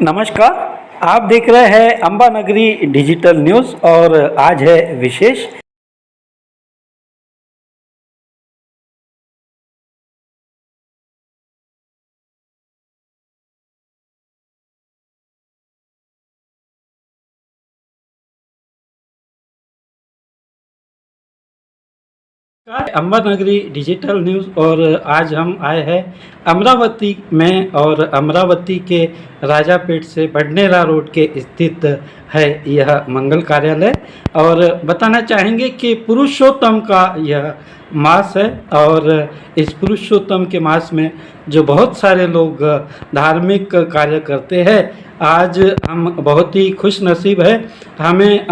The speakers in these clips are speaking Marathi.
नमस्कार। आप देख रहे हैं अंबा नगरी डिजिटल न्यूज़ और आज है विशेष। अंबा नगरी डिजिटल न्यूज़ और आज हम आए हैं अमरावती में और अमरावती के राजापेट से बडनेरा रोड के स्थित है यह मंगल कार्यालय और बताना चाहेंगे कि पुरुषोत्तम का यह मास है और इस पुरुषोत्तम के मास में जो बहुत सारे लोग धार्मिक कार्य करते हैं। आज हम बहुत ही खुश नसीब है। हमें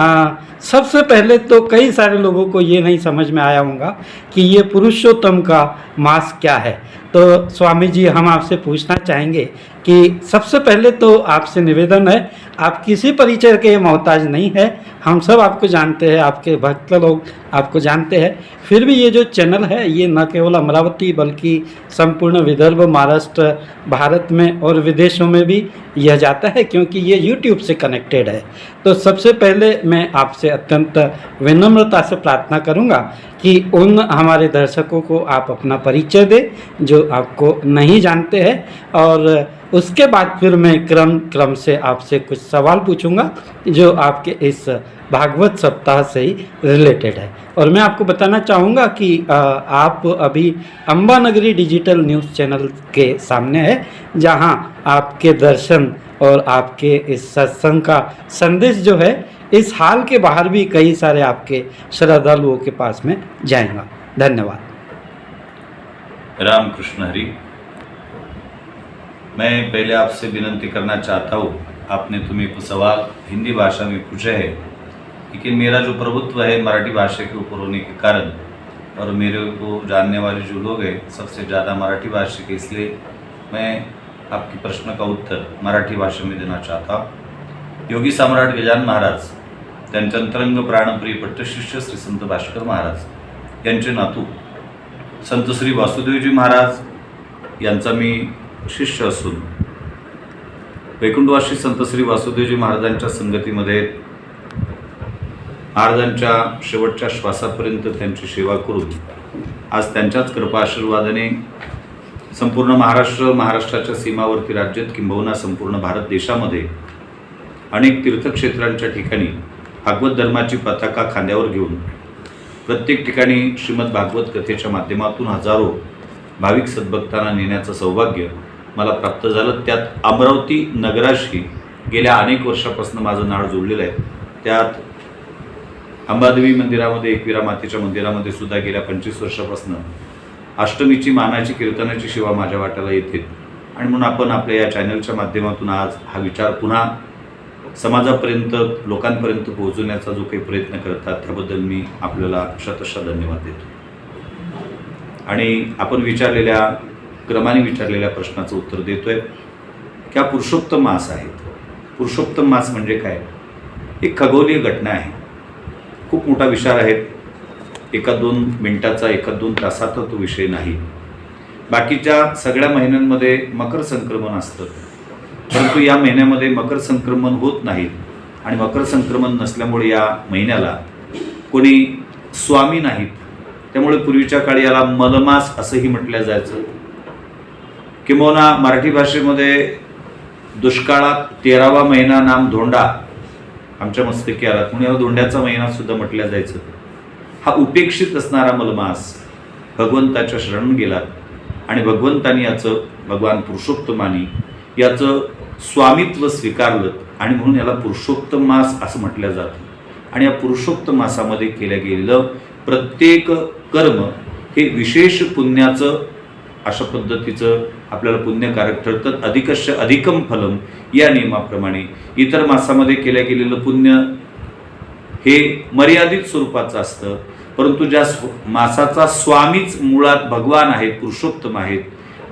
सबसे पहले तो कई सारे लोगों को ये नहीं समझ में आया होगा कि ये पुरुषोत्तम का मास क्या है। तो स्वामी जी, हम आपसे पूछना चाहेंगे कि सबसे पहले तो आपसे निवेदन है, आप किसी परिचय के मोहताज नहीं है, हम सब आपको जानते हैं, आपके भक्त लोग आपको जानते हैं। फिर भी ये जो चैनल है ये न केवल अमरावती बल्कि संपूर्ण विदर्भ, महाराष्ट्र, भारत में और विदेशों में भी यह जाता है क्योंकि ये यूट्यूब से कनेक्टेड है। तो सबसे पहले मैं आपसे अत्यंत विनम्रता से प्रार्थना करूंगा कि उन हमारे दर्शकों को आप अपना परिचय दें जो आपको नहीं जानते हैं और उसके बाद फिर मैं क्रम से आपसे कुछ सवाल पूछूंगा जो आपके इस भागवत सप्ताह से ही रिलेटेड है। और मैं आपको बताना चाहूँगा कि आप अभी अंबा नगरी डिजिटल न्यूज़ चैनल के सामने है जहां आपके दर्शन और आपके इस सत्संग का संदेश जो है इस हाल के बाहर भी कई सारे आपके श्रद्धालुओं के पास में जाएगा। धन्यवाद। राम कृष्ण हरि। मैं पहले आपसे विनंती करना चाहता हूँ, आपने तुम्हें कुछ सवाल हिंदी भाषा में पूछे हैं, लेकिन मेरा जो प्रभुत्व है मराठी भाषा के ऊपर होने के कारण और मेरे को जानने वाले जो लोग हैं सबसे ज़्यादा मराठी भाषा के, इसलिए मैं आपके प्रश्न का उत्तर मराठी भाषा में देना चाहता हूँ। योगी सम्राट गजानन महाराज त्यांचे अंतरंग प्राणप्रिय पट्टशिष्य श्री संत भास्कर महाराज यांचे नातू संत श्री वासुदेवजी महाराज यांचा मी शिष्य असून वैकुंठवासी संत श्री वासुदेवजी महाराजांच्या संगतीमध्ये महाराजांच्या शेवटच्या श्वासापर्यंत त्यांची सेवा करून आज त्यांच्याच कृपा आशीर्वादाने संपूर्ण महाराष्ट्राच्या सीमावर्ती राज्यात किंबहुना संपूर्ण भारत देशामध्ये अनेक तीर्थक्षेत्रांच्या ठिकाणी भागवत धर्माची पताका खांद्यावर घेऊन प्रत्येक ठिकाणी श्रीमद भागवत कथेच्या माध्यमातून हजारो भाविक सद्भक्तांना नेण्याचं सौभाग्य मला प्राप्त झालं। त्यात अमरावती नगराशी गेल्या अनेक वर्षापासून माझं नाळ जोडलेलं आहे। त्यात अंबादेवी मंदिरामध्ये, एकविरा मातेच्या मंदिरामध्ये सुद्धा गेल्या 25 वर्षापासून अष्टमीची मानाची कीर्तनाची सेवा माझ्या वाट्याला येते आणि म्हणून आपण आपल्या या चॅनलच्या माध्यमातून आज हा विचार पुन्हा समाजापर्यंत, लोकांपर्यंत पोहोचवण्याचा जो काही प्रयत्न करतात त्याबद्दल मी आपल्याला शतशः धन्यवाद देतो आणि आपण क्रमाने विचारलेल्या प्रश्नाचं उत्तर देतोय की हा पुरुषोत्तम मास आहे। पुरुषोत्तम मास म्हणजे काय? एक खगोलीय घटना आहे, खूप मोठा विचार आहे। एका 2 मिनिटाचा, एका 2 तासाचा तो विषय नाही। बाकीच्या सगळ्या महिन्यांमध्ये मकर संक्रमण असतं, परंतु या महिन्यामध्ये मकर संक्रमण होत नाही आणि मकर संक्रमण नसल्यामुळे या महिन्याला कोणी स्वामी नाहीत, त्यामुळे पूर्वीच्या काळी याला मलमास असंही म्हटलं जायचं। किंबहुना मराठी भाषेमध्ये दुष्काळात 13वा महिना नाम धोंडा आमच्या मस्तकी आला, म्हणून याला धोंड्याचा महिना सुद्धा म्हटलं जायचं। हा उपेक्षित असणारा मलमास भगवंताच्या शरण गेलात आणि भगवंतानी याचं, भगवान पुरुषोत्तमानी याचं स्वामित्व स्वीकारलं आणि म्हणून याला पुरुषोत्तम मास असं म्हटलं जातं। आणि या पुरुषोत्तम मासामध्ये केलं गेलेलं प्रत्येक कर्म हे विशेष पुण्याचं, अशा पद्धतीचं आपल्याला पुण्यकारक ठरतं। अधिकस्य अधिकम फलम या नियमाप्रमाणे इतर मासामध्ये केलं गेलेलं पुण्य हे मर्यादित स्वरूपाचं असतं, परंतु ज्या मासाचा स्वामीच मुळात भगवान आहेत, पुरुषोत्तम आहेत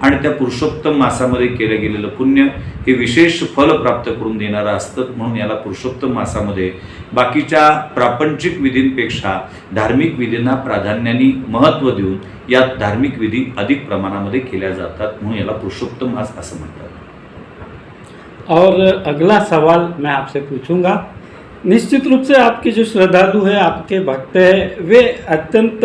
आणि त्या पुरुषोत्तम मासामध्ये केलं गेलेलं पुण्य हे विशेष फल प्राप्त करून देणारं असतं। म्हणून याला पुरुषोत्तम मासामध्ये बाकीच्या प्रापंचिक विधींपेक्षा धार्मिक विधींना प्राधान्याने महत्त्व देऊन यात धार्मिक विधी अधिक प्रमाणामध्ये केल्या जातात, म्हणून याला पुरुषोत्तम मास असं म्हणतात। और अगला सवाल मैं आपसे पूछूंगा। निश्चित रूप से आपके जो श्रद्धालु है, आपके भक्त है, वे अत्यंत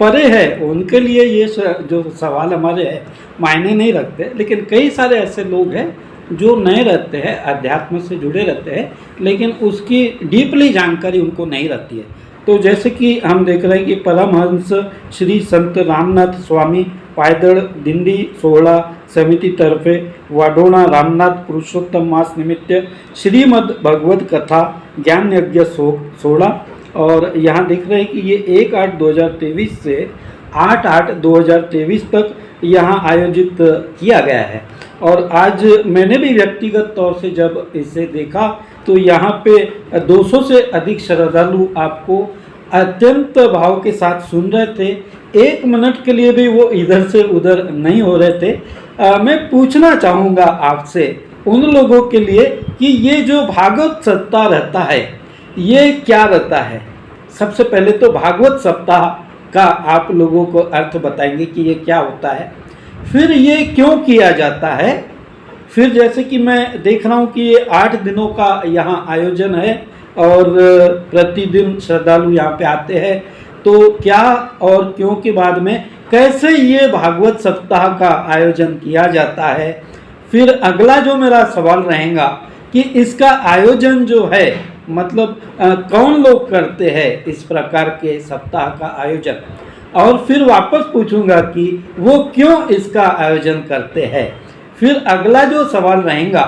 परे है, उनके लिए ये जो सवाल हमारे है मायने नहीं रखते। लेकिन कई सारे ऐसे लोग हैं जो नए रहते हैं, अध्यात्म से जुड़े रहते हैं, लेकिन उसकी डीपली जानकारी उनको नहीं रहती है। तो जैसे कि हम देख रहे हैं कि परमहंस श्री संत रामनाथ स्वामी पायदळ दिंडी सोहळा समिति तरफे वाडोणा रामनाथ पुरुषोत्तम मास निमित्त श्रीमद् भगवत कथा ज्ञान यज्ञ सोहळा, और यहाँ देख रहे हैं कि ये 1/8/2023 से 8/8/2023 तक यहाँ आयोजित किया गया है। और आज मैंने भी व्यक्तिगत तौर से जब इसे देखा तो यहाँ पे 200 से अधिक श्रद्धालु आपको अत्यंत भाव के साथ सुन रहे थे। एक मिनट के लिए भी वो इधर से उधर नहीं हो रहे थे। मैं पूछना चाहूँगा आपसे उन लोगों के लिए कि ये जो भागवत सप्ताह रहता है ये क्या रहता है। सबसे पहले तो भागवत सप्ताह का आप लोगों को अर्थ बताएंगे कि ये क्या होता है, फिर ये क्यों किया जाता है, फिर जैसे कि मैं देख रहा हूँ कि ये 8 दिनों का यहाँ आयोजन है और प्रतिदिन श्रद्धालु यहाँ पे आते हैं, तो क्या और क्यों के बाद में कैसे ये भागवत सप्ताह का आयोजन किया जाता है। फिर अगला जो मेरा सवाल रहेगा कि इसका आयोजन जो है मतलब कौन लोग करते हैं इस प्रकार के सप्ताह का आयोजन, और फिर वापस पूछूंगा कि वो क्यों इसका आयोजन करते हैं। फिर अगला जो सवाल रहेगा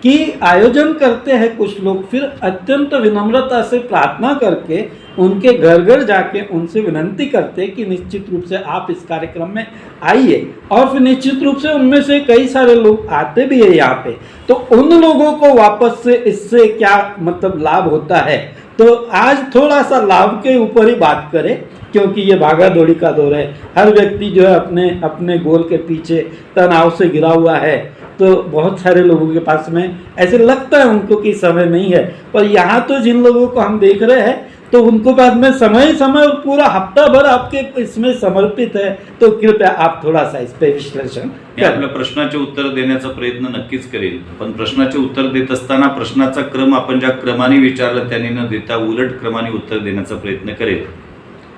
कि आयोजन करते हैं कुछ लोग, फिर अत्यंत विनम्रता से प्रार्थना करके उनके घर घर जाके उनसे विनंती करते हैं कि निश्चित रूप से आप इस कार्यक्रम में आइए, और फिर निश्चित रूप से उनमें से कई सारे लोग आते भी है यहाँ पे। तो उन लोगों को वापस से इससे क्या मतलब लाभ होता है, तो आज थोड़ा सा लाभ के ऊपर ही बात करें, क्योंकि ये भागा दौड़ी का दौर है। हर व्यक्ति जो है अपने अपने गोल के पीछे तनाव से घिरा हुआ है, तो बहुत सारे लोगों के पास में ऐसे लगता है उनको कि समय नहीं है। पर यहाँ तो जिन लोगों को हम देख रहे हैं तो उनको पास में समय पूरा हफ्ता भर आपके इसमें समर्पित है। तो कृपया आप थोड़ा सा इस पे विश्लेषण मी आपल्या प्रश्नाचे उत्तर देण्याचा प्रयत्न नक्कीच करेल, पण प्रश्नाचे उत्तर देत असताना प्रश्नाचा क्रम आपण ज्या क्रमाने विचारला त्याने न देता उलट क्रमाने उत्तर देण्याचा प्रयत्न करेल।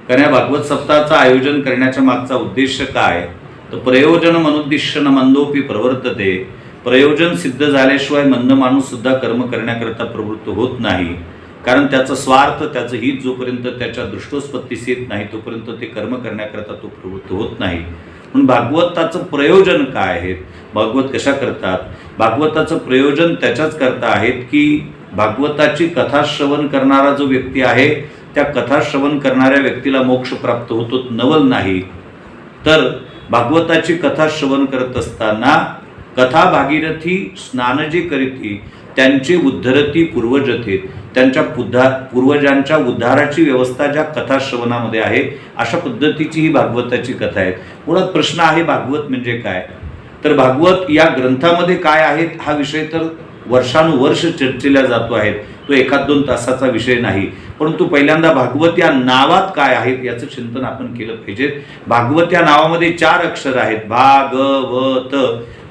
कारण या भागवत सप्ताहाचं आयोजन करण्याच्या मागचा उद्देश काय, तर प्रयोजन मनुद्दिश्य न मंदोपी प्रवर्तते। प्रयोजन सिद्ध झाल्याशिवाय मंद माणूस सुद्धा कर्म करण्याकरता प्रवृत्त होत नाही, कारण त्याचा स्वार्थ त्याचं हित जोपर्यंत त्याच्या दृष्टोत्पत्तीस येत नाही तोपर्यंत ते कर्म करण्याकरता तो प्रवृत्त होत नाही। म्हणून भागवताचं प्रयोजन काय आहे, भागवत कशा करतात, भागवताचं प्रयोजन त्याच्याच करता आहेत की भागवताची कथा श्रवण करणारा जो व्यक्ती आहे त्या कथा श्रवण करणाऱ्या व्यक्तीला मोक्ष प्राप्त होतो, नवल नाही। तर भागवताची कथा श्रवण करत असताना कथा भागीरथी स्नान जे करीती त्यांची उद्धरती पूर्वजते, त्यांच्या पूर्वजांच्या उद्धाराची व्यवस्था ज्या कथा श्रवणामध्ये आहे अशा पद्धतीची ही भागवताची कथा आहे। मुळात प्रश्न आहे भागवत म्हणजे काय, तर भागवत या ग्रंथामध्ये काय आहे हा विषय तर वर्षानुवर्ष चर्चेला जातो आहे, तो 1-2 तासाचा विषय नाही। परंतु पहिल्यांदा भागवत या नावात काय आहेत याचं चिंतन आपण केलं पाहिजे। भागवत या नावामध्ये 4 अक्षर आहेत, भागवत।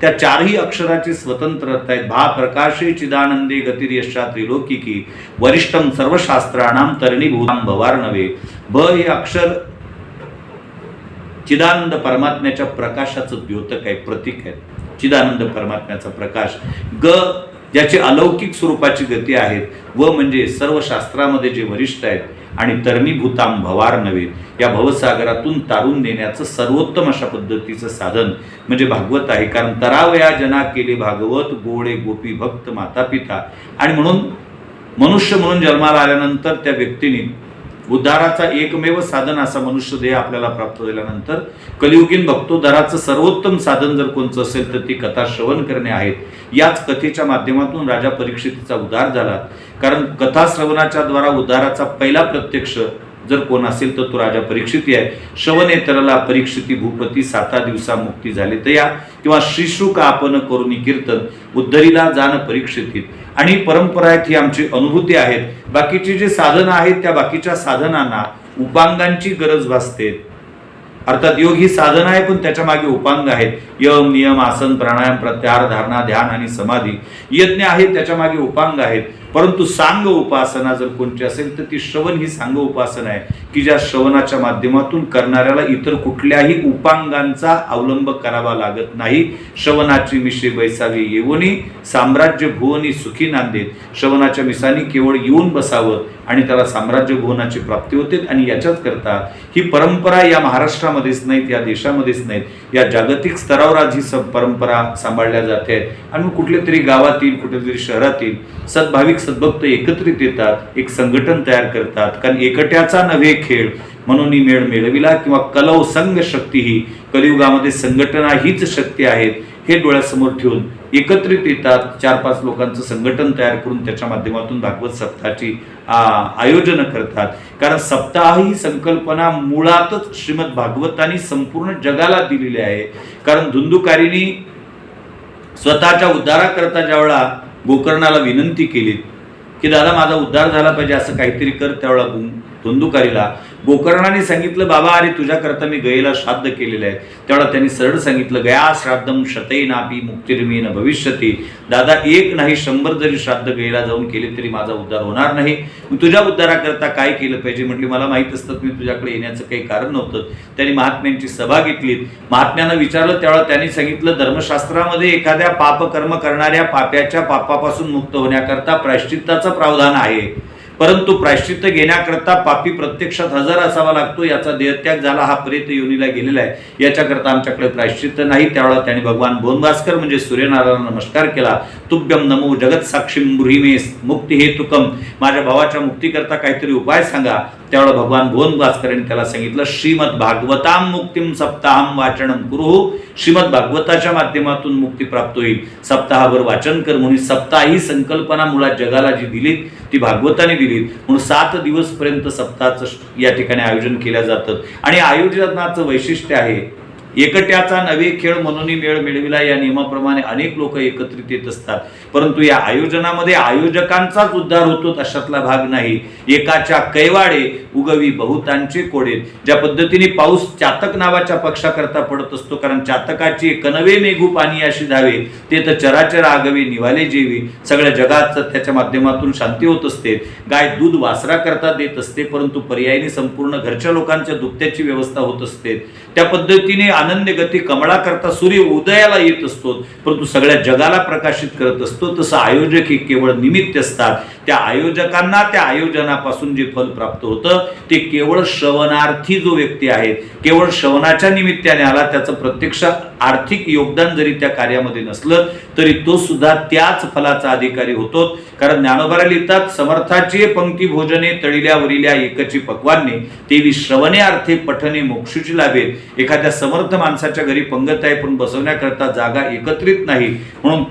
त्या 4ही अक्षराची स्वतंत्रता आहे। भा प्रकाशे चिदानंदे गतिर्यशा त्रिलोकिकी वरिष्ठम सर्वशास्त्राणाम तरणीभूतां भवार्णवे। भ हे अक्षर चिदानंद परमात्म्याच्या प्रकाशाचं द्योतक आहे, प्रतीक आहे, चिदानंद परमात्म्याचा प्रकाश। ग ज्याची अलौकिक स्वरूपाची गती आहेत, व म्हणजे सर्व शास्त्रामध्ये जे वरिष्ठ आहेत, आणि तरणीभूतां भवार्णवे या भवसागरातून तारून नेण्याचं सर्वोत्तम अशा पद्धतीचं साधन म्हणजे भागवत आहे। कारण तरावया जना केले भागवत गोडे गोपी भक्त माता पिता। आणि म्हणून मनुष्य म्हणून जन्माला आल्यानंतर त्या व्यक्तीने उद्धाराचा एकमेव साधन असा मनुष्य देह आपल्याला प्राप्त झाल्यानंतर कलियुगीन भक्तोद्धाराचं सर्वोत्तम साधन जर कोणतं असेल तर ती कथा श्रवण करणे आहेत। याच कथेच्या माध्यमातून राजा परीक्षितीचा उद्धार झाला, कारण कथा श्रवणाच्या द्वारा उद्धाराचा पहिला प्रत्यक्ष जर कोण असेल तर तो राजा परीक्षिती आहे। श्रवणे तरला परीक्षिती भूपती 7 दिवसा मुक्ती झाली तया, किंवा श्रीशुक आपण करुणी कीर्तन उद्धरीला जाण परीक्षितीत। आणि परंपरा आहेत ही आमची अनुभूती आहेत। बाकीची जी साधनं आहेत त्या बाकीच्या साधनांना उपांगांची गरज भासते, अर्थात योग ही साधना आहे, पण त्याच्या मागे उपांग आहेत. यम, नियम, आसन, प्राणायाम, प्रत्याहार, धारणा, ध्यान आणि समाधी. यज्ञ आहे, त्याच्या मागे उपांग आहेत. परंतु सांग उपासना जर कोणती असेल तर ती श्रवण ही सांग उपासना आहे, की ज्या श्रवणाच्या माध्यमातून करणाऱ्याला इतर कुठल्याही उपांगांचा अवलंब करावा लागत नाही. श्रवणाची मिशी बैसावी येऊनी, साम्राज्य भुवनी सुखी नांदेत. श्रवणाच्या मिसानी केवळ येऊन बसावं आणि त्याला साम्राज्य भुवनाची प्राप्ती होते. आणि याच्याच करता ही परंपरा या महाराष्ट्रामध्येच नाहीत, या देशामध्येच नाहीत, या जागतिक स्तरावर आज ही परंपरा सांभाळल्या जाते. आणि कुठल्या तरी गावातील, कुठेतरी शहरातील सद्भाविक सद्भक्त एकत्रित येतात, एक संघटन तयार करतात. कारण एकट्याचा नव्हे खेळ म्हणून मेळ मिळविला, किंवा कलौ संघ शक्ती ही, कलियुगामध्ये संघटना हीच शक्ती आहेत हे डोळ्यासमोर ठेवून एकत्रित येतात. 4-5 लोकांचं संघटन तयार करून त्याच्या माध्यमातून भागवत सप्ताहाची आयोजन करतात. कारण सप्ताह ही संकल्पना मुळातच श्रीमद भागवतांनी संपूर्ण जगाला दिलेली आहे. कारण धुंदुकारीनी स्वतःच्या उद्धाराकरता ज्यावेळा गोकर्णाला विनंती केली की दादा माझा उद्धार झाला पाहिजे, असं काहीतरी कर, त्यावेळा धुंदुकारीला गोकर्णाने सांगितलं बाबा अरे तुझ्याकरता मी गयेला श्राद्ध केलेलं आहे. त्यावेळा त्यांनी सरळ सांगितलं गया श्राद्धम शतैनापि मुक्तिर्मेन भविष्यती. दादा 1 नाही 100 जरी श्राद्ध गयेला जाऊन केले तरी माझा उद्धार होणार नाही. तुझ्या उद्धाराकरता काय केलं पाहिजे म्हटली. मला माहित असतं मी तुझ्याकडे येण्याचं काही कारण नव्हतं. त्यांनी महात्म्यांची सभा घेतली. महात्म्यांना विचारलं त्यावेळा त्यांनी सांगितलं धर्मशास्त्रामध्ये एखाद्या पापकर्म करणाऱ्या पाप्याच्या पापापासून मुक्त होण्याकरता प्रायश्चित्ताचं प्रावधान आहे. परंतु प्रायश्चित्त घेण्याकरता पापी प्रत्यक्षात हजर असावा लागतो. याचा देहत्याग झाला, हा प्रेत योनीला गेलेला आहे, याच्याकरता आमच्याकडे प्रायश्चित्त नाही. त्यावेळेला त्यांनी भगवान भुवनभास्कर म्हणजे सूर्यनारायणाला नमस्कार केला. तुभ्यम नमो जगत साक्षीम ब्रूहिमेस मुक्ती हेतुकम. माझ्या भावाच्या मुक्तीकरता काहीतरी उपाय सांगा. त्यावेळेला भगवान भुवनभास्करांनी त्याला सांगितलं श्रीमद भागवताम मुक्तिम सप्ताहम वाचनम कुरु. श्रीमद भागवताच्या माध्यमातून मुक्ती प्राप्त होईल, सप्ताहावर वाचन कर. म्हणून सप्ताह ही संकल्पना मुळात जगाला जी दिली ती भागवताने दिली. म्हणून 7 दिवस पर्यंत सप्ताहाचं या ठिकाणी आयोजन केलं जातं. आणि आयोजनाचं वैशिष्ट्य आहे एकट्याचा नवे खेळ म्हणून मेळ मिळविला या नियमाप्रमाणे अनेक लोक एकत्रित येत असतात. परंतु या आयोजनामध्ये आयोजकांचाच उद्धार होतो अशातला भाग नाही. एकाच्या कैवाडे उगवी बहुतांचे कोडे. ज्या पद्धतीने पाऊस चातक नावाच्या पक्षाकरता पडत असतो, कारण चातकाची कनवे मेघू पाणी अशी धावे, ते तर चराचर आगवे निवाले जेवी. सगळ्या जगात त्याच्या माध्यमातून शांती होत असते. गाय दूध वासरा करता देत असते, परंतु पर्यायी संपूर्ण घरच्या लोकांच्या दुभत्याची व्यवस्था होत असते. त्या पद्धतीने अनन्य गती कमळा करता सूर्य उदयाला येत असतो, परंतु सगळ्या जगाला प्रकाशित करत असतो. तसं आयोजक हे केवळ निमित्त असतात. त्या आयोजकांना त्या आयोजनापासून जे फल प्राप्त होतं ते केवळ श्रवणार्थी जो व्यक्ती आहे, केवळ श्रवणाच्या निमित्ताने आला, त्याचं प्रत्यक्ष आर्थिक योगदान जरी त्या कार्यामध्ये नसलं तरी तो सुद्धा त्याच फलाचा अधिकारी होतो. कारण ज्ञानोबा लिहितात समर्थाची पंक्ती भोजने तळिल्या वरिल्या एकची पक्वाने तेवी श्रवणे अर्थे पठने मोक्षुची लाभेल. एखाद्या समर्थ माणसाच्या घरी पंगत आहे पण बसवण्याकरता जागा एकत्रित नाही, म्हणून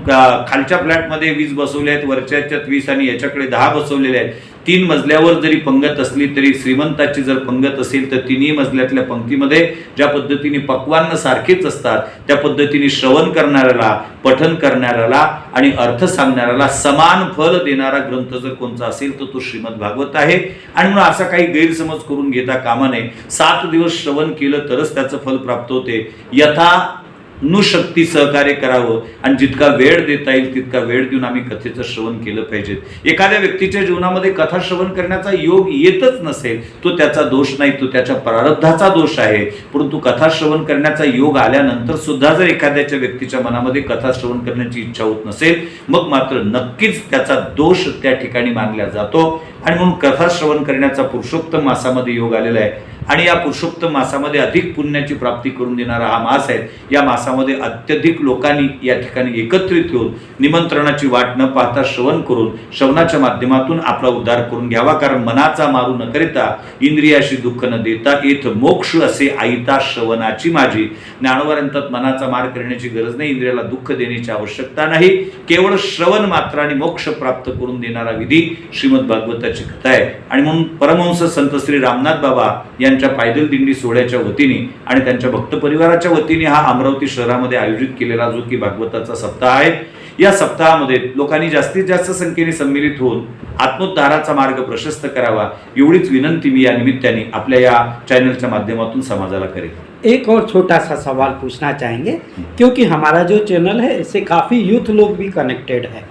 खालच्या फ्लॅटमध्ये 20 बसवले आहेत, वरच्याच्यात 20 आणि याच्याकडे 10 बसवलेले आहेत. 3 मजल्यावर जरी पंगत असली तरी श्रीमंताची जर पंगत असेल तर 3ही मजल्यातल्या पंक्तीमध्ये ज्या पद्धतीने पक्वान्न सारखेच असतात त्या पद्धतीने श्रवण करणाऱ्याला, पठन करणाऱ्याला आणि अर्थ सांगणाऱ्याला समान फल देणारा ग्रंथ जर कोणता असेल तर तो श्रीमद भागवत आहे. आणि म्हणून असा काही गैरसमज करून घेता कामा नये. 7 दिवस श्रवण केलं तरच त्याचं फल प्राप्त होते. यथा नुशक्ती सहकार्य करावं आणि जितका वेळ देता येईल तितका वेळ देऊन आम्ही कथेचं श्रवण केलं पाहिजे. एखाद्या व्यक्तीच्या जीवनामध्ये कथा श्रवण करण्याचा योग येतच नसेल तो त्याचा दोष नाही, तो त्याच्या प्रारब्धाचा दोष आहे. परंतु कथा श्रवण करण्याचा योग आल्यानंतर सुद्धा जर एखाद्याच्या व्यक्तीच्या मनामध्ये कथा श्रवण करण्याची इच्छा होत नसेल मग मात्र नक्कीच त्याचा दोष त्या ठिकाणी मानला जातो. आणि म्हणून कथा श्रवण करण्याचा पुरुषोत्तम मासामध्ये योग आलेला आहे. आणि या पुरुषोत्तम मासामध्ये अधिक पुण्याची प्राप्ती करून देणारा हा मास आहे. या मासामध्ये अत्यधिक लोकांनी या ठिकाणी एकत्रित होऊन निमंत्रणाची वाट न पाहता श्रवण करून श्रवणाच्या माध्यमातून आपला उद्धार करून घ्यावा. कारण मनाचा मारू न करिता इंद्रियाशी दुःख न देता येथ मोक्ष असे आईता श्रवणाची माझी. ज्ञानोबा मनाचा मार करण्याची गरज नाही, इंद्रियाला दुःख देण्याची आवश्यकता नाही. केवळ श्रवण मात्राने मोक्ष प्राप्त करून देणारा विधी श्रीमद भागवताची कथा आहे. आणि म्हणून परमहंस संत श्री रामनाथ बाबा यांच्या पायदल दिंडी सोहळ्याच्या वतीने आणि त्यांच्या भक्त परिवाराच्या वतीने हा अमरावती शहरामध्ये आयोजित केलेला जो की भागवताचा सप्ताह आहे. या सप्ताहामध्ये लोकांनी जास्तीत जास्त संख्येने सम्मिलित होऊन आत्मोद्धाराचा मार्ग प्रशस्त करावा एवढीच विनंती मी या निमित्ताने आपल्या या चॅनलच्या माध्यमातून समाजाला करेन. एक और छोटा सा सवाल पूछना चाहेंगे, क्योंकि हमारा जो चैनल है इससे काफ़ी यूथ लोग भी कनेक्टेड है,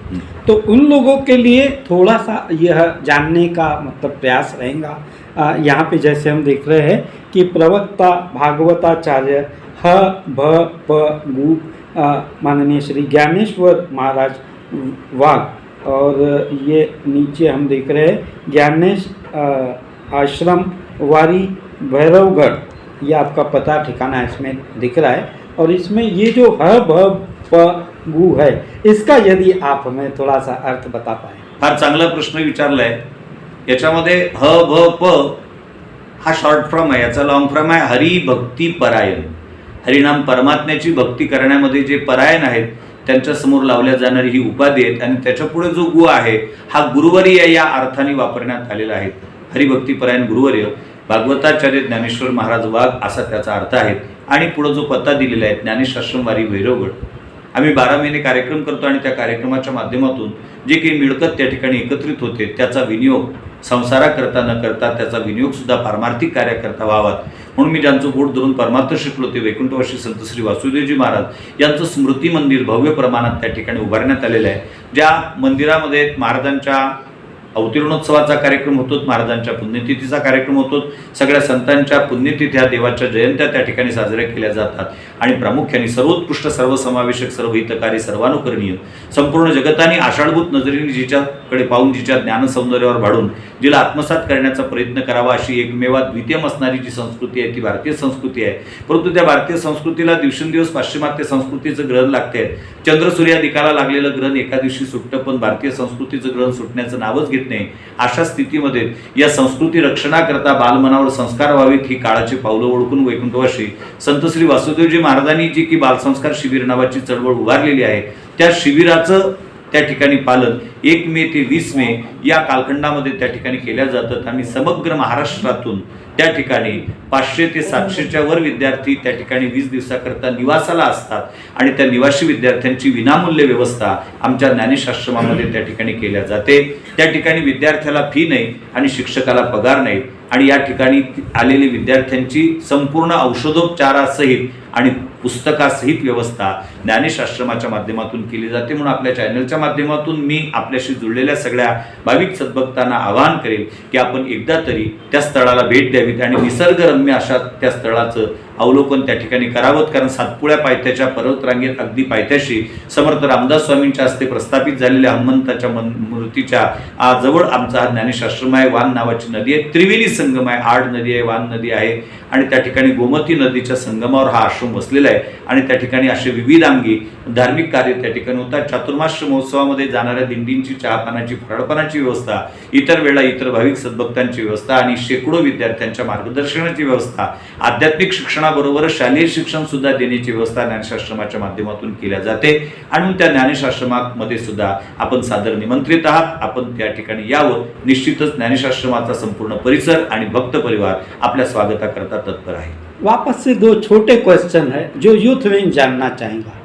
तो उन लोगों के लिए थोड़ा सा यह जानने का मतलब प्रयास रहेगा। यहाँ पे जैसे हम देख रहे हैं कि प्रवक्ता भागवताचार्य ह भ प गु माननीय श्री ज्ञानेश्वर महाराज वाघ, और ये नीचे हम देख रहे हैं ज्ञानेश आश्रम वारी भैरवगढ़, ये आपका पता ठिकाना इसमें दिख रहा है। और इसमें ये जो ह भ प गु है, इसका यदि आप हमें थोड़ा सा अर्थ बता पाए। फार चांगला प्रश्न विचारलाय। याच्यामध्ये ह भ प हा शॉर्ट फॉर्म आहे, याचा लॉंग फॉर्म आहे हरी भक्ती परायण. हरिनाम परमात्म्याची भक्ती करण्यामध्ये जे परायण आहेत त्यांच्या समोर लावल्या जाणारी ही उपाधी आहेत, आणि त्याच्या पुढे जो गु आहे हा गुरुवर्य या अर्थाने वापरण्यात आलेला आहे. हरिभक्ती परायण गुरुवर्य भागवताचार्य ज्ञानेश्वर महाराज वाघ असा त्याचा अर्थ आहे. आणि पुढे जो पत्ता दिलेला आहे ज्ञानेश आश्रमवारी भैरवगड. आम्ही 12 महिने कार्यक्रम करतो आणि त्या कार्यक्रमाच्या माध्यमातून जे काही मिळकत त्या ठिकाणी एकत्रित होते त्याचा विनियोग संसाराकरता न करता त्याचा विनियोग सुद्धा पारमार्थिक कार्याकरता व्हावा म्हणून मी ज्यांचं बोट धरून परमार्थ शिकलो ते वैकुंठवासी संत श्री वासुदेवजी महाराज यांचं स्मृती मंदिर भव्य प्रमाणात त्या ठिकाणी उभारण्यात आलेलं आहे. ज्या मंदिरामध्ये महाराजांच्या अवतीर्णोत्सवाचा कार्यक्रम होतो, महाराजांच्या पुण्यतिथीचा कार्यक्रम होतो, सगळ्या संतांच्या पुण्यतिथ्या देवाच्या जयंत्या त्या ठिकाणी साजऱ्या केल्या जातात. आणि प्रामुख्याने सर्वोत्कृष्ट सर्वसमावेशक सर्वहितकारी सर्वानुकरणीय संपूर्ण जगताने आषाढभूत नजरेने जिच्याकडे पाहून जिच्या ज्ञानसौंदर्यावर भाडून जिला आत्मसात करण्याचा प्रयत्न करावा अशी एकमेवा द्वितीय असणारी जी संस्कृती आहे ती भारतीय संस्कृती आहे. परंतु त्या भारतीय संस्कृतीला दिवसेंदिवस पाश्चिमात्य संस्कृतीचं ग्रहण लागते. चंद्र सूर्यादिकाला लागलेलं ग्रहण एका दिवशी सुटतं, पण भारतीय संस्कृतीचं ग्रहण सुटण्याचं नावच घेत नाही. अशा स्थितीमध्ये या संस्कृती रक्षणाकरता बालमनावर संस्कार व्हावेत ही काळाची पावलं ओळखून वैकुंठवासी संत श्री वासुदेवजी महाराजांनी जी की बालसंस्कार शिबिर नावाची चळवळ उभारलेली आहे त्या शिबिराचं त्या ठिकाणी पालन 1 मे ते 20 मे या कालखंडामध्ये त्या ठिकाणी केल्या जातात. आणि समग्र महाराष्ट्रातून त्या ठिकाणी 500 ते 700च्या वर विद्यार्थी त्या ठिकाणी 20 दिवसाकरता निवासाला असतात. आणि त्या निवासी विद्यार्थ्यांची विनामूल्य व्यवस्था आमच्या ज्ञानेश आश्रमामध्ये त्या ठिकाणी केल्या जाते. त्या ठिकाणी विद्यार्थ्याला फी नाही आणि शिक्षकाला पगार नाही. आणि या ठिकाणी आलेले विद्यार्थ्यांची संपूर्ण औषधोपचारासहित आणि पुस्तकासहित व्यवस्था ज्ञानेश आश्रमाच्या माध्यमातून केली जाते. म्हणून आपल्या चॅनलच्या माध्यमातून मी आपल्याशी जुळलेल्या सगळ्या भाविक सद्भक्तांना आवाहन करेल की आपण एकदा तरी त्या स्थळाला भेट द्यावीत आणि निसर्गरम्य अशा त्या स्थळाचं अवलोकन त्या ठिकाणी करावं. कारण सातपुड्या पायथ्याच्या पर्वतरांगेत अगदी पायथ्याशी समर्थ रामदास स्वामींच्या हस्ते प्रस्थापित झालेल्या हनुमंताच्या मूर्तीच्या जवळ आमचा हा ज्ञानेश आश्रम आहे. वान नावाची नदी आहे, त्रिवेणी संगम आहे, आड नदी आहे, वान नदी आहे आणि त्या ठिकाणी गोमती नदीच्या संगमावर हा आश्रम बसलेला आहे. आणि त्या ठिकाणी असे विविध अंगी धार्मिक कार्य त्या ठिकाणी होतात. चातुर्मास्य महोत्सवामध्ये जाणाऱ्या दिंडींची चहापानाची फराळपानाची व्यवस्था, इतर वेळा इतर भाविक सद्भक्तांची व्यवस्था आणि शेकडो विद्यार्थ्यांच्या मार्गदर्शनाची व्यवस्था, आध्यात्मिक शिक्षणाबरोबर शालेय शिक्षण सुद्धा देण्याची व्यवस्था ज्ञानेश आश्रमाच्या माध्यमातून केल्या जाते. आणि त्या ज्ञानेश आश्रमामध्ये सुद्धा आपण सादर निमंत्रित आहात. आपण त्या ठिकाणी यावं. निश्चितच ज्ञानेश आश्रमाचा संपूर्ण परिसर आणि भक्त परिवार आपल्या स्वागताकरता तत्पर आहे. वापस से 2 छोटे क्वेश्चन है जो यूथ विंग जानना चाहेगा।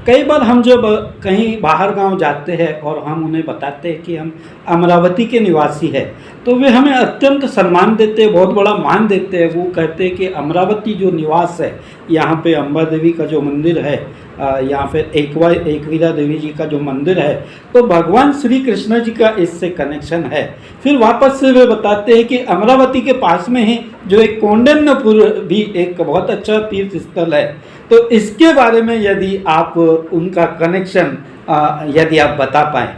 कई बार हम जब कहीं बाहर गांव जाते हैं और हम उन्हें बताते हैं कि हम अमरावती के निवासी हैं, तो वे हमें अत्यंत सम्मान देते हैं, बहुत बड़ा मान देते हैं। वो कहते हैं कि अमरावती जो निवास है, यहाँ पे अम्बा देवी का जो मंदिर है, यहाँ पे एकवीरा देवी जी का जो मंदिर है, तो भगवान श्री कृष्ण जी का इससे कनेक्शन है। फिर वापस से वे बताते हैं कि अमरावती के पास में ही जो एक कौंडिन्यपुर भी एक बहुत अच्छा तीर्थ स्थल है, तो इसके बारे में यदि आप उनका कनेक्शन यदि आप बता पाएँ।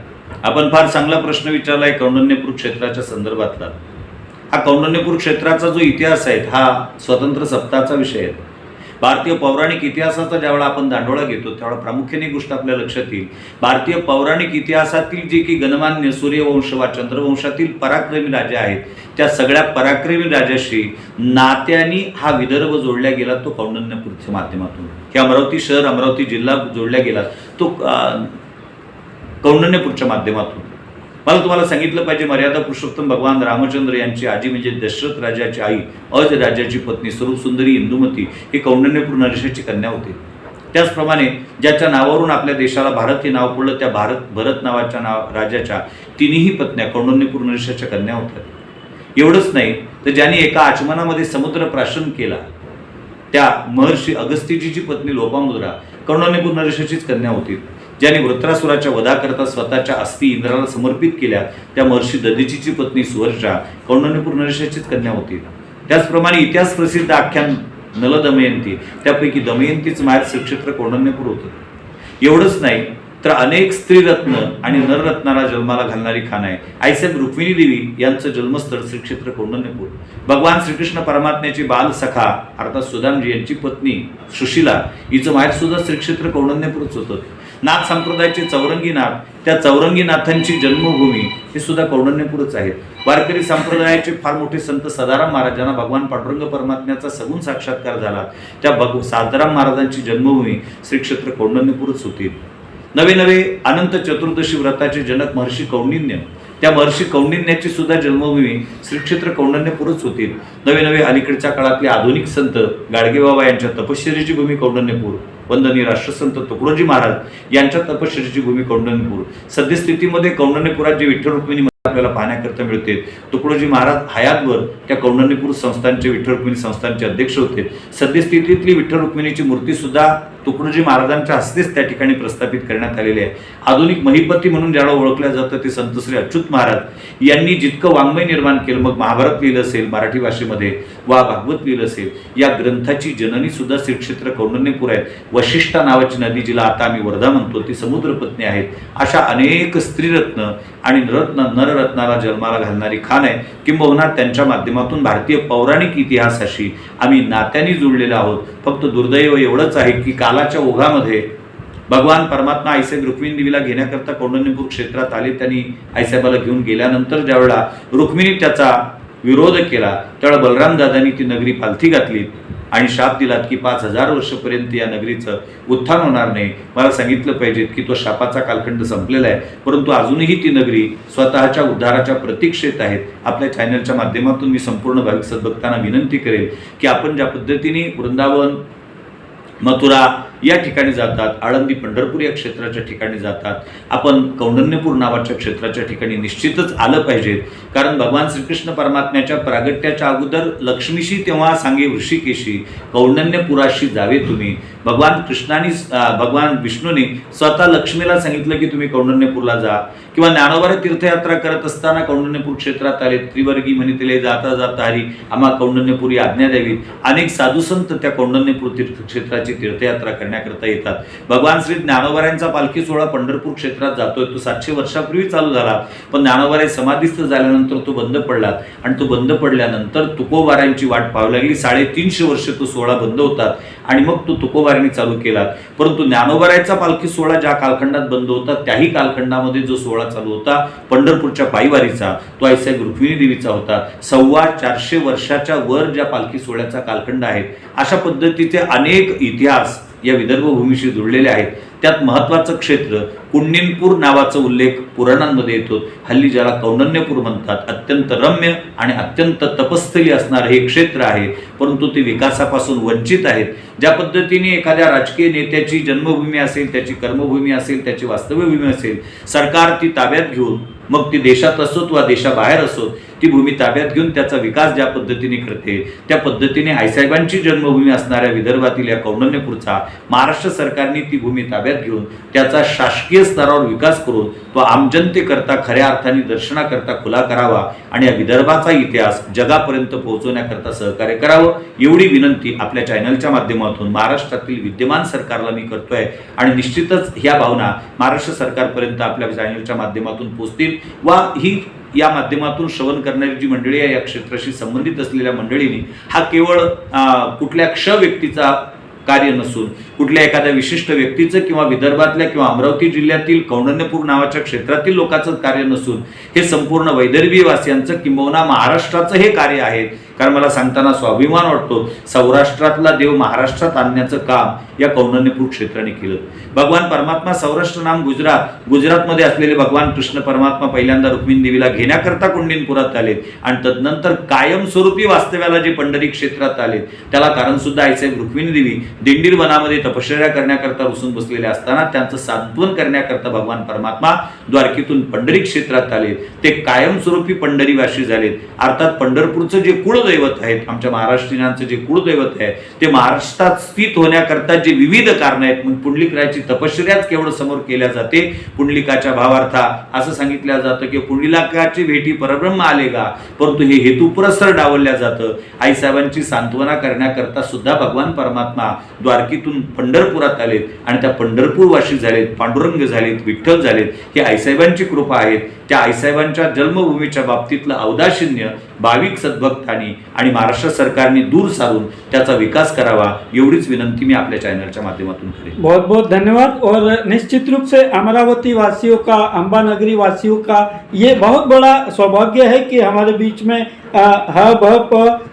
आपण फार चांगला प्रश्न विचारलाय कौंडिन्यपूर क्षेत्राच्या संदर्भातला. हा कौंडिन्यपूर क्षेत्राचा जो इतिहास आहे हा स्वतंत्र सप्ताहाचा विषय आहे. भारतीय पौराणिक इतिहासाचा ज्यावेळेला आपण दांडोळा घेतो त्यावेळेला प्रामुख्याने गोष्ट आपल्या लक्षात येईल. भारतीय पौराणिक इतिहासातील जे की गणमान्य सूर्यवंश वा चंद्रवंशातील पराक्रमी राजा आहेत त्या सगळ्या पराक्रमी राजाशी नात्याने हा विदर्भ जोडला गेला तो कौंडिन्यपूरच्या माध्यमातून. हे अमरावती शहर अमरावती जिल्हा जोडला गेला तो कौंडिन्यपूरच्या माध्यमातून. मला तुम्हाला सांगितलं पाहिजे मर्यादा पुरुषोत्तम भगवान रामचंद्र यांची आजी म्हणजे दशरथ राजाची आई अज राजाची पत्नी स्वरूप सुंदरी इंदुमती ही कौंडिन्यपूर नरेशाची कन्या होती. त्याचप्रमाणे ज्याच्या नावावरून आपल्या देशाला भारत हे नाव पडलं त्या भरत नावाच्या राजाच्या तिन्ही पत्न्या कौंडिन्यपूर नरेशाच्या कन्या होत्या. एवढंच नाही तर ज्यांनी एका आचमनामध्ये समुद्र प्राशन केला त्या महर्षी अगस्तीजीची पत्नी लोपामुद्रा कौंडिण्यपूर नरेशाचीच कन्या होती, ज्याने वृत्रासुराच्या वधाकरता स्वतःच्या अस्थी इंद्राला समर्पित केल्या. त्या महर्षी दधीचीची पत्नी सुवर्षा कौंडिण्यपूर नरेशाचीच कन्या होती. त्याचप्रमाणे इतिहास प्रसिद्ध आख्यान नल दमयंती, त्यापैकी दमयंतीच माहेर श्रीक्षेत्र कौंडिण्यपूर होतं. एवढंच नाही तर अनेक स्त्रीरत्न आणि नररत्नाला जन्माला घालणारी खाण आहे. आईसाहेब रुक्मिणी देवी यांचं जन्मस्थळ श्रीक्षेत्र कौंडिण्यपूर. भगवान श्रीकृष्ण परमात्म्याची बाल सखा अर्थात सुदामजी यांची पत्नी सुशीला हिचं माहेर सुद्धा श्रीक्षेत्र कौंडिण्यपूरच होतं. नाथ संप्रदायाचे चौरंगीनाथ, त्या चौरंगीनाथांची जन्मभूमी हे सुद्धा कौंडिण्यपूरच आहेत. वारकरी संप्रदायाचे फार मोठे संत सदाराम महाराज यांना भगवान पांडुरंग परमात्म्याचा सगुण साक्षात्कार झाला, त्या सदाराम महाराजांची जन्मभूमी श्रीक्षेत्र कौंडिण्यपूरच होती. नवे नवे अनंत चतुर्दशी व्रताचे जनक महर्षी कौंडिन्य, त्या महर्षी कौंडिन्याची सुद्धा जन्मभूमी श्रीक्षेत्र कौंडिण्यपूरच होती. नवे नवे अलीकडच्या काळातले आधुनिक संत गाडगेबाबा यांच्या तपश्चर्येची भूमी कौंडिण्यपूर, वंदनीय राष्ट्रसंत तुकडोजी महाराज यांच्या तपश्चर्येची भूमी कौंडिण्यपूर. सद्यस्थितीमध्ये कौंडिण्यपुरात जे विठ्ठल रुक्मिणी आपल्याला पाहण्याकरता मिळते. तुकडोजी महाराज हयातवर त्या कौंडिण्यपूर संस्थानचे विठ्ठल रुक्मिणी संस्थानचे अध्यक्ष होते. सद्यस्थितीतली विठ्ठल रुक्मिणीची मूर्ती सुद्धा तुकडोजी महाराजांच्या हस्तेच त्या ठिकाणी प्रस्थापित करण्यात आलेली आहे. आधुनिक महिपती म्हणून ज्याला ओळखलं जातं ते संत श्री अच्युत महाराज यांनी जितकं वाङ्मय निर्माण केलं, मग महाभारत लिहिलं असेल मराठी भाषेमध्ये वा भागवत लिहिलं असेल, या ग्रंथाची जननी सुद्धा श्रीक्षेत्र कौंडिण्यपूर आहेत. वशिष्ठा नावाची नदी, जिला आता आम्ही वर्धा म्हणतो, ती समुद्रपत्नी आहेत. अशा अनेक स्त्रीरत्न आणि नररत्नाला जन्माला घालणारी खाण आहे. किंबहुना त्यांच्या माध्यमातून भारतीय पौराणिक इतिहासाशी आम्ही नात्याने जुळलेलो आहोत. फक्त दुर्दैव एवढंच आहे की कालाच्या ओघामध्ये भगवान परमात्मा आईसाहेब रुक्मिणी देवीला घेण्याकरता कौंडिण्यपूर क्षेत्रात आले. त्यांनी आईसाहेबाला घेऊन गेल्यानंतर ज्यावेळेला रुक्मिणी त्याचा विरोध केला, त्यावेळेला बलराम दादांनी ती नगरी पालथी घातली आणि शाप दिलात की 5000 वर्षपर्यंत या नगरीचं उत्थान होणार नाही. मला सांगितलं पाहिजे की तो शापाचा कालखंड संपलेला आहे, परंतु अजूनही ती नगरी स्वतःच्या उद्धाराच्या प्रतीक्षेत आहेत. आपल्या चॅनलच्या माध्यमातून मी संपूर्ण भाविक सद्भक्तांना विनंती करेल की आपण ज्या पद्धतीने वृंदावन, मथुरा या ठिकाणी जातात, आळंदी पंढरपूर या क्षेत्राच्या ठिकाणी जातात, आपण कौंडिण्यपूर नावाच्या क्षेत्राच्या ठिकाणी निश्चितच आलं पाहिजे. कारण भगवान श्रीकृष्ण परमात्म्याच्या प्रागट्याच्या अगोदर लक्ष्मीशी तेव्हा सांगे ऋषिकेशी, कौंडिण्यपुराशी जावे तुम्ही. भगवान विष्णूने स्वतः लक्ष्मीला सांगितलं की तुम्ही कौंडिण्यपूरला जा. किंवा ज्ञानोबा तीर्थयात्रा करत असताना कौंडिण्यपूर क्षेत्रात आले. त्रिवर्गी म्हणितले जाता जाता हरी आम्हा कौंडिण्यपुरी आज्ञा द्यावी. अनेक साधू संत त्या कौंडिण्यपूर तीर्थक्षेत्राची तीर्थयात्रा करण्याकरता येतात. भगवान श्री ज्ञानोबारायांचा पालखी सोहळा पंढरपूर क्षेत्रात जातोय. तो 700 वर्षापूर्वी चालू झाला, पण ज्ञानोबाराय समाधीस्थ झाल्यानंतर तो बंद पडला आणि तो बंद पडल्यानंतर तुकोबारायांची वाट पाहावी लागली. 350 वर्ष तो सोहळा बंद होतात आणि मग तो तुकोबारायांनी चालू केला. परंतु ज्ञानोबारायांचा पालखी सोहळा ज्या कालखंडात बंद होता, त्याही कालखंडामध्ये जो सोहळा चालू होता पंढरपूरच्या पायवारीचा, तो आईसाहेब रुक्मिणी देवीचा होता. 425 वर्षाच्या वर ज्या पालखी सोहळ्याचा कालखंड आहे, अशा पद्धतीचे अनेक इतिहास या विदर्भ भूमीशी जुळलेले आहेत. त्यात महत्वाचं क्षेत्र कुंडिनपूर नावाचा उल्लेख पुराणांमध्ये येतो. हल्ली ज्याला कौंडिण्यपूर म्हणतात, अत्यंत रम्य आणि अत्यंत तपस्थली असणारं हे क्षेत्र आहे, परंतु ते विकासापासून वंचित आहेत. ज्या पद्धतीने एखाद्या राजकीय नेत्याची जन्मभूमी असेल, त्याची कर्मभूमी असेल, त्याची वास्तव्यभूमी असेल, सरकार ती ताब्यात घेऊन, मग ती देशात असोत वा देशाबाहेर असोत, ती भूमी ताब्यात घेऊन त्याचा विकास ज्या पद्धतीने करते, त्या पद्धतीने आईसाहेबांची जन्मभूमी असणाऱ्या विदर्भातील या कौंडिण्यपूरचा महाराष्ट्र सरकारने ती भूमी ताब्यात घेऊन त्याचा शासकीय स्तरावर विकास करून तो आमजनतेकरता खऱ्या अर्थाने दर्शनाकरता खुला करावा आणि या विदर्भाचा इतिहास जगापर्यंत पोहोचवण्याकरता सहकार्य करावं, एवढी विनंती आपल्या चॅनलच्या माध्यमातून महाराष्ट्रातील विद्यमान सरकारला मी करतोय. आणि निश्चितच ह्या भावना महाराष्ट्र सरकारपर्यंत आपल्या चॅनलच्या माध्यमातून पोहोचतील वा ही या माध्यमातून श्रवण करणारी जी मंडळी आहे, या क्षेत्राशी संबंधित असलेल्या मंडळींनी हा केवळ कुठल्या व्यक्तीचा कार्य नसून, कुठल्या एखाद्या विशिष्ट व्यक्तीचं किंवा विदर्भातल्या किंवा अमरावती जिल्ह्यातील कौंडिण्यपूर नावाच्या क्षेत्रातील लोकांचं कार्य नसून, हे संपूर्ण वैदर्भीय वासियांचं किंबहुना महाराष्ट्राचं हे कार्य आहे. कारण मला सांगताना स्वाभिमान वाटतो, सौराष्ट्रातला देव महाराष्ट्रात आणण्याचं काम या कौंडिण्यपूर क्षेत्राने केलं. भगवान परमात्मा सौराष्ट्र नाम गुजरातमध्ये असलेले भगवान कृष्ण परमात्मा पहिल्यांदा रुक्मिणी देवीला घेण्याकरता कुंडिनपुरात आले आणि तदनंतर कायमस्वरूपी वास्तव्याला जे पंढरी क्षेत्रात आले, त्याला कारण सुद्धा आईसाहेब रुक्मिणी देवी दिंडीर वनामध्ये तपश्चर्या करण्याकरता रुसून बसलेले असताना त्यांचं सांत्वन करण्याकरता भगवान परमात्मा द्वारकेतून पंढरी क्षेत्रात आले. ते कायमस्वरूपी पंढरीवासी झालेत. अर्थात पंढरपूरचं जे कुळदैवत आहेत, आमच्या महाराष्ट्रीयांचं जे कुळदैवत आहे, ते महाराष्ट्रात स्थित होण्याकरता जे विविध कारण आहेत. मग पुंडलिकरायाची तपश्चर्याच केवळ समोर केल्या जाते. पुंडलिकाच्या भावार्था असं सांगितलं जातं की पुंडलिकाची भेटी परब्रह्म आले गा, परंतु हे हेतू पुरस्सर डावलल्या जातं. आईसाहेबांची सांत्वना करण्याकरता सुद्धा भगवान परमात्मा द्वारकेतून पंढरपुरात आलेत आणि त्या पंढरपूरवासी झालेत, पांडुरंग झालेत, विठ्ठल झालेत. ही आईसाहेबांची कृपा आहेत. त्या आईसाहेबांच्या जन्मभूमीच्या बाबतीतलं औदासिन्य भाविक सद्भक्तांनी आणि महाराष्ट्र सरकारने दूर सारून त्याचा विकास करावा, एवढीच विनंती मी आपल्या चॅनलच्या माध्यमातून करेन. बहुत बहुत धन्यवाद। और निश्चित रूप से अमरावती वासियों का, अंबा नगरी वासियों का ये बहुत बड़ा सौभाग्य है कि हमारे बीच में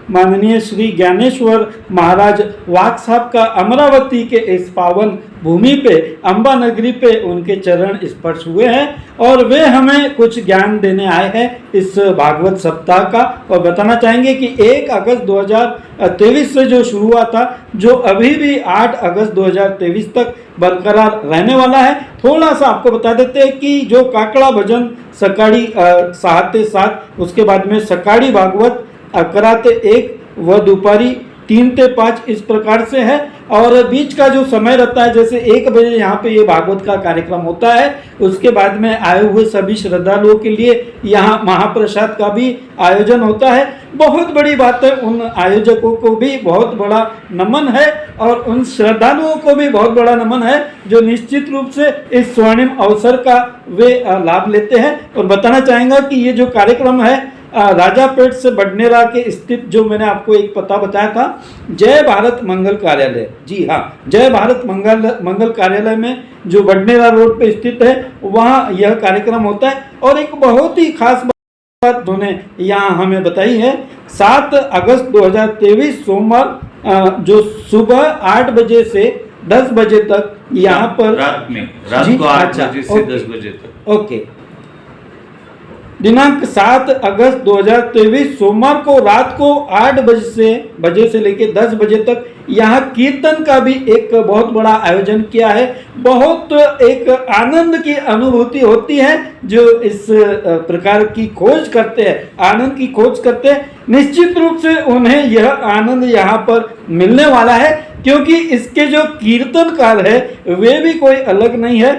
माननीय श्री ज्ञानेश्वर महाराज वाक साहब का अमरावती के इस पावन भूमि पे, अंबा नगरी पे उनके चरण स्पर्श हुए हैं और वे हमें कुछ ज्ञान देने आए हैं इस भागवत सप्ताह का। और बताना चाहेंगे कि 1 अगस्त 2023 से जो शुरू हुआ था, जो अभी भी 8 अगस्त 2023 तक बरकरार रहने वाला है। थोड़ा सा आपको बता देते हैं कि जो काकड़ा भजन सकाळी 6 ते 7, उसके बाद में सकाळी भागवत 11 ते 1 व दुपारी 3 ते 5 इस प्रकार से है। और बीच का जो समय रहता है, जैसे 1 बजे यहाँ पे ये भागवत का कार्यक्रम होता है, उसके बाद में आए हुए सभी श्रद्धालुओं के लिए यहाँ महाप्रसाद का भी आयोजन होता है। बहुत बड़ी बात है, उन आयोजकों को भी बहुत बड़ा नमन है और उन श्रद्धालुओं को भी बहुत बड़ा नमन है जो निश्चित रूप से इस स्वर्णिम अवसर का वे लाभ लेते हैं। और बताना चाहेंगा कि ये जो कार्यक्रम है राजापेट से बडनेरा के स्थित, जो मैंने आपको एक पता बताया था, जय भारत मंगल कार्यालय, जी हाँ, जय भारत मंगल कार्यालय में जो बडनेरा रोड पे स्थित है, वहाँ यह कार्यक्रम होता है। और एक बहुत ही खास बात उन्होंने यहाँ हमें बताई है, 7 अगस्त 2023 सोमवार जो सुबह 8 बजे से 10 बजे तक यहाँ पर रात को 8 बजे से 10 बजे तक। ओके, दिनांक 7 अगस्त 2023 सोमवार को रात को 8 बजे से लेकर 10 बजे तक यहाँ कीर्तन का भी एक बहुत बड़ा आयोजन किया है। बहुत एक आनंद की अनुभूति होती है जो इस प्रकार की खोज करते हैं, आनंद की खोज करते हैं। निश्चित रूप से उन्हें यह आनंद यहाँ पर मिलने वाला है, क्योंकि इसके जो कीर्तनकार है वे भी कोई अलग नहीं है,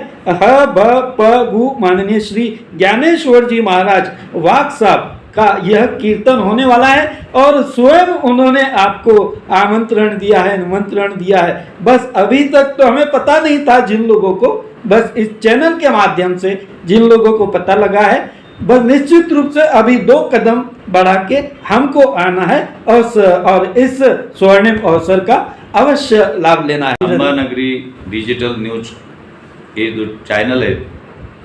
माननीय श्री ज्ञानेश्वर जी महाराज वाक साहब का यह कीर्तन होने वाला है। और स्वयं उन्होंने आपको आमंत्रण दिया है, निमंत्रण दिया है। बस अभी तक तो हमें पता नहीं था, जिन लोगों को बस इस चैनल के माध्यम से जिन लोगों को पता लगा है, बस निश्चित रूप से अभी 2 कदम बढ़ा के हमको आना है और इस स्वर्णिम अवसर का अवश्य लाभ लेना है। अंबा नगरी डिजिटल न्यूज हे जो चॅनल आहे,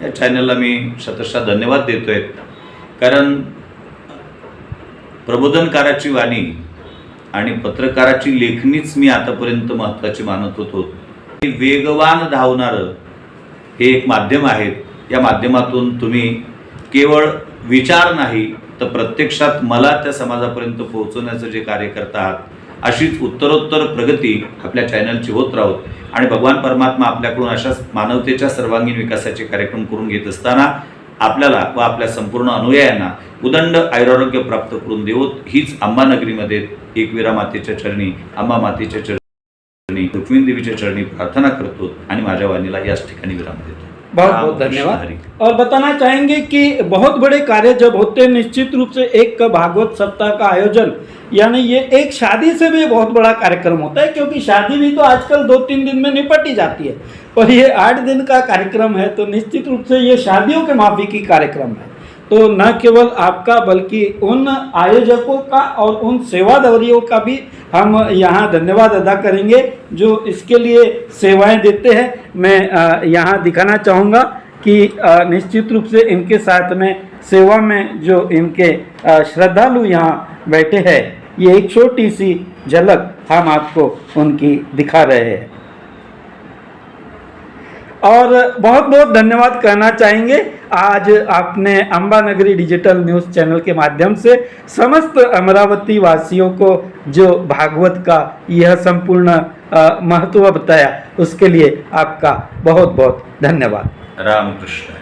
या चॅनलला मी शतशः धन्यवाद देतोय, कारण प्रबोधनकाराची वाणी आणि पत्रकाराची लेखणीच मी आतापर्यंत महत्त्वाची मानत होतो। वेगवान धावणारं हे एक माध्यम आहे। या माध्यमातून तुम्ही केवळ विचार नाही तर प्रत्यक्षात मला त्या समाजापर्यंत पोहोचवण्याचं जे कार्य करता आहात, अशीच उत्तरोत्तर प्रगती आपल्या चॅनलची होत राहोत आणि भगवान परमात्मा आपल्याकडून अशाच मानवतेच्या सर्वांगीण विकासाचे कार्यक्रम करून घेत असताना आपल्याला व आपल्या संपूर्ण अनुयायांना उदंड आयुरारोग्य प्राप्त करून देवोत, हीच अंबा नगरीमध्ये एकवीरा मातेच्या चरणी, अंबा मातेच्या चरणी, रुक्मिणी देवीच्या चरणी प्रार्थना करतो आणि माझ्या वाणीला याच ठिकाणी विराम देतो। बहुत बहुत धन्यवाद। और बताना चाहेंगे कि बहुत बड़े कार्य जब होते हैं, निश्चित रूप से एक भागवत सप्ताह का आयोजन, यानी ये एक शादी से भी बहुत बड़ा कार्यक्रम होता है, क्योंकि शादी भी तो आजकल 2-3 दिन में निपट ही जाती है, पर ये 8 दिन का कार्यक्रम है, तो निश्चित रूप से ये शादियों के माफी की कार्यक्रम है। तो न केवल आपका बल्कि उन आयोजकों का और उन सेवादारियों का भी हम यहाँ धन्यवाद अदा करेंगे जो इसके लिए सेवाएं देते हैं। मैं यहाँ दिखाना चाहूँगा कि निश्चित रूप से इनके साथ में सेवा में जो इनके श्रद्धालु यहाँ बैठे हैं, ये एक छोटी सी झलक हम आपको उनकी दिखा रहे हैं। और बहुत बहुत धन्यवाद कहना चाहेंगे, आज आपने अंबा नगरी डिजिटल न्यूज़ चैनल के माध्यम से समस्त अमरावती वासियों को जो भागवत का यह संपूर्ण महत्व बताया, उसके लिए आपका बहुत बहुत धन्यवाद। रामकृष्ण।